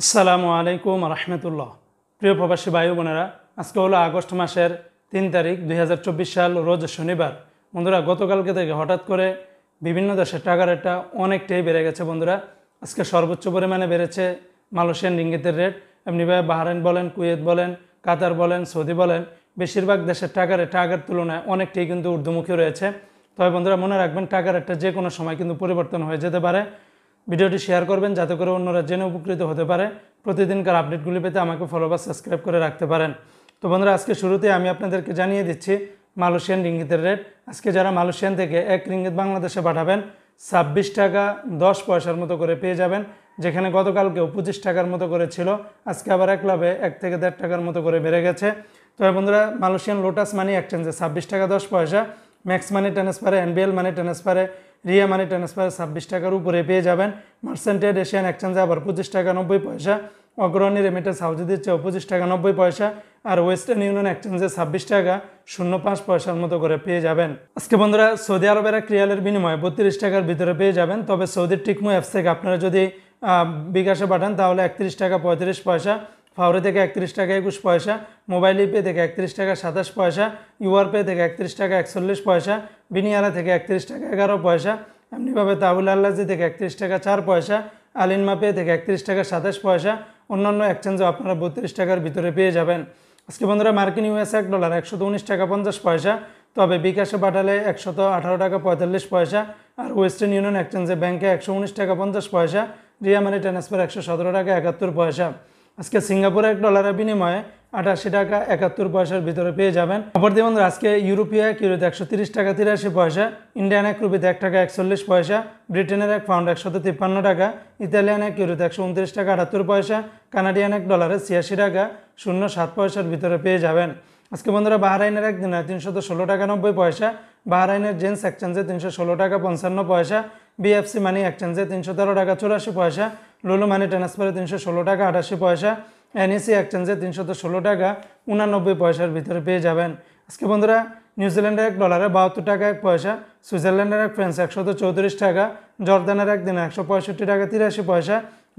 আসসালামু আলাইকুম রহমতুল্লাহ। প্রিয় প্রবাসী ভাই বোনেরা, আজকে হলো আগস্ট মাসের 3 তারিখ 2024 সাল, রোজ শনিবার। বন্ধুরা, গতকালকে থেকে হঠাৎ করে বিভিন্ন দেশের টাকার রেটটা অনেকটাই বেড়ে গেছে। বন্ধুরা, আজকে সর্বোচ্চ পরিমাণে বেড়েছে মালয়েশিয়ান রিঙ্গিতের রেট। এমনিভাবে বাহরাইন বলেন, কুয়েত বলেন, কাতার বলেন, সৌদি বলেন, বেশিরভাগ দেশের টাকার রেট আগের তুলনায় অনেকটাই কিন্তু ঊর্ধ্বমুখী রয়েছে। তবে বন্ধুরা, মনে রাখবেন টাকার রেটটা যে কোনো সময় কিন্তু পরিবর্তন হয়ে যেতে পারে। ভিডিওটি শেয়ার করবেন যাতে করে অন্যরা জেনে উপকৃত হতে পারে। প্রতিদিনকার আপডেটগুলি পেতে আমাকে ফলো বা সাবস্ক্রাইব করে রাখতে পারেন। তো বন্ধুরা, আজকে শুরুতে আমি আপনাদেরকে জানিয়ে দিচ্ছি মালয়েশিয়ান রিঙ্গিতের রেট। আজকে যারা মালয়েশিয়ান থেকে 1 রিঙ্গিত বাংলাদেশে পাঠাবেন 26 টাকা 10 পয়সার মতো করে পেয়ে যাবেন, যেখানে গতকালকেও 25 টাকার মতো করে ছিল। আজকে আবার এক লাভে 1 থেকে 1.5 টাকার মতো করে বেড়ে গেছে। তবে বন্ধুরা, মালয়েশিয়ান লোটাস মানি এক্সচেঞ্জে 26 টাকা 10 পয়সা, ম্যাক্স মানি ট্রান্সফারে, এনবিএল মানি ট্রান্সফারে, রিয়া মানি ট্রান্সফারে 26 টাকার উপরে পেয়ে যাবেন। মার্সেন্টেড এশিয়ান এক্সচেঞ্জে আবার 25 টাকা 90 পয়সা, অগ্রণী রেমিটেন্স হাউজে দিচ্ছে 25 টাকা 90 পয়সা, আর ওয়েস্টার্ন ইউনিয়ন এক্সচেঞ্জে 26 টাকা 05 পয়সার মতো করে পেয়ে যাবেন। আজকে বন্ধুরা, সৌদি আরবের এক রিয়ালের বিনিময়ে 32 টাকার ভিতরে পেয়ে যাবেন। তবে সৌদির টিকমো অ্যাপস থেকে আপনারা যদি বিকাশে পাঠান তাহলে 31 টাকা 35 পয়সা, ফাউরি থেকে 31 টাকা 21 পয়সা, মোবাইল পে থেকে 31 টাকা 27 পয়সা, ইউআর পে থেকে 31 টাকা 41 পয়সা, বিনিয়ালা থেকে 31 টাকা 11 পয়সা, এমনিভাবে তাহুল আল্লাজি থেকে 31 টাকা 4 পয়সা, আলিনমা পে থেকে 31 টাকা 27 পয়সা। অন্যান্য এক্সচেঞ্জও আপনারা 32 টাকার ভিতরে পেয়ে যাবেন। আজকে বন্ধুরা, মার্কিন ইউএস $1 119 টাকা 50 পয়সা, তবে বিকাশে পাঠালে 118 টাকা 45 পয়সা, আর ওয়েস্টার্ন ইউনিয়ন এক্সচেঞ্জে ব্যাংকে 119 টাকা 50 পয়সা, রিয়া মানি ট্রান্সফার 117 টাকা 71 পয়সা। আজকে সিঙ্গাপুরে $1 বিনিময়ে 88 টাকা 71 পয়সার ভিতরে পেয়ে যাবেন। অপরদিকে বন্ধুরা, আজকে ইউরোপীয় এক ইউরোতে 130 টাকা 83 পয়সা, ইন্ডিয়ান এক রুপিতে 1 টাকা 41 পয়সা, ব্রিটেনের এক পাউন্ড 153 টাকা, ইতালিয়ান এক ইউরোতে 129 টাকা 78 পয়সা, কানাডিয়ান $1 86 টাকা 07 পয়সার ভিতরে পেয়ে যাবেন। আজকে বন্ধুরা, বাহরাইনের এক দিনে 316 টাকা 90 পয়সা, বাহরাইনের জেন্স এক্সচেঞ্জে 316 টাকা 55 পয়সা, বিএফসি মানি এক্সচেঞ্জে 313 টাকা 84 পয়সা, লুলু মানি ট্রান্সফারে 316 টাকা 88 পয়সা, এনইসি এক্সচেঞ্জে 316 টাকা 89 পয়সার ভিতরে পেয়ে যাবেন। আজকে বন্ধুরা, নিউজিল্যান্ডের $1 72 টাকা 1 পয়সা, সুইজারল্যান্ডের এক ফ্রান্স 134 টাকা, জর্দানের এক দিনে 165 টাকা 83 পয়সা,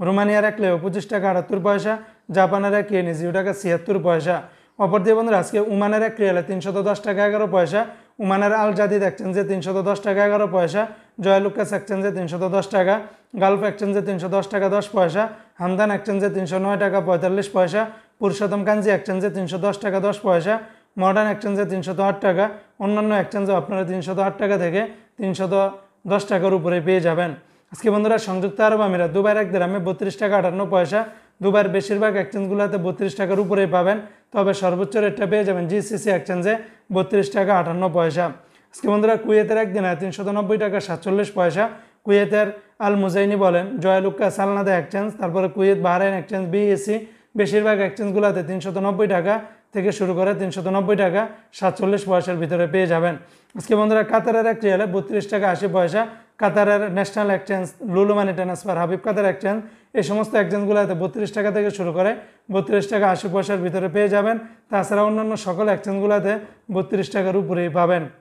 রোমানিয়ার এক লেও 25 টাকা 78 পয়সা, জাপানের এক ইয়েন 0 টাকা 76 পয়সা। অপর দিয়ে বন্ধুরা, আজকে উমানের এক রিয়ালে 310 টাকা 11 পয়সা, উমানের আল জাদিদ এক্সচেঞ্জে 310 টাকা 11 পয়সা, জয়লুকাস এক্সচেঞ্জে 310 টাকা, গালফ এক্সচেঞ্জে 310 টাকা 10 পয়সা, হামদান এক্সচেঞ্জে 309 টাকা 45 পয়সা, পুরুষোত্তম কাঞ্জি এক্সচেঞ্জে 310 টাকা 10 পয়সা, মডার্ন এক্সচেঞ্জে 308 টাকা। অন্যান্য এক্সচেঞ্জে আপনারা 308 টাকা থেকে 310 টাকার উপরে পেয়ে যাবেন। আজকে বন্ধুরা, সংযুক্ত আরব আমিরাত দুবাইয়ের 1 দিরহামে 32 টাকা 58 পয়সা। দুবাইয়ের বেশিরভাগ এক্সচেঞ্জগুলোতে 32 টাকার উপরেই পাবেন, তবে সর্বোচ্চ রেটটা পেয়ে যাবেন জিসিসি এক্সচেঞ্জে 32 টাকা 58 পয়সা। আজকে বন্ধুরা, কুয়েতের এক দিনে 390 টাকা 47 পয়সা, কুয়েতের আল মুজাইনি বলেন, জয়লুক্কা সালনাদা এক্সচেঞ্জ, তারপরে কুয়েত বাহরাইন এক্সচেঞ্জ, বিএসি, বেশিরভাগ এক্সচেঞ্জগুলোতে 390 টাকা থেকে শুরু করে 390 টাকা 47 পয়সার ভিতরে পেয়ে যাবেন। আজকে বন্ধুরা, কাতারের এক রিয়ালে 32 টাকা 80 পয়সা, কাতারের ন্যাশনাল এক্সচেঞ্জ, লুলু মানি ট্রান্সফার, হাবিব কাতার এক্সচেঞ্জ, এই সমস্ত এক্সচেঞ্জগুলোতে 32 টাকা থেকে শুরু করে 32 টাকা 80 পয়সার ভিতরে পেয়ে যাবেন। তাছাড়া অন্যান্য সকল এক্সচেঞ্জগুলোতে 32 টাকার উপরেই পাবেন।